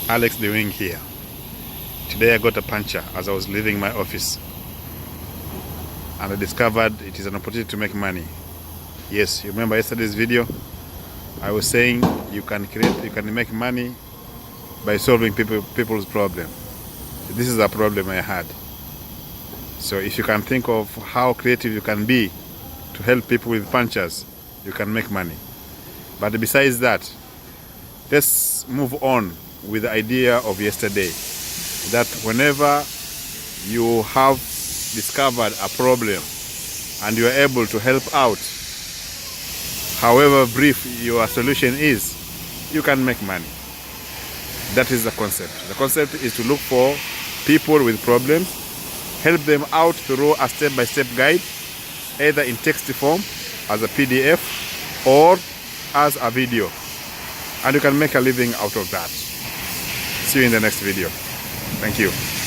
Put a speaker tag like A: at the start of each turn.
A: Alex the Wing here. Today I got a puncture as I was leaving my office, and I discovered it is an opportunity to make money. Yes, you remember yesterday's video? I was saying you can make money by solving people's problem. This is a problem I had. So if you can think of how creative you can be to help people with punctures, you can make money. But besides that, let's move on with the idea of yesterday, that whenever you have discovered a problem and you are able to help out, however brief your solution is, you can make money. That is the concept. The concept is to look for people with problems, help them out through a step-by-step guide, either in text form as a PDF or as a video, and you can make a living out of that. See you in the next video. Thank you.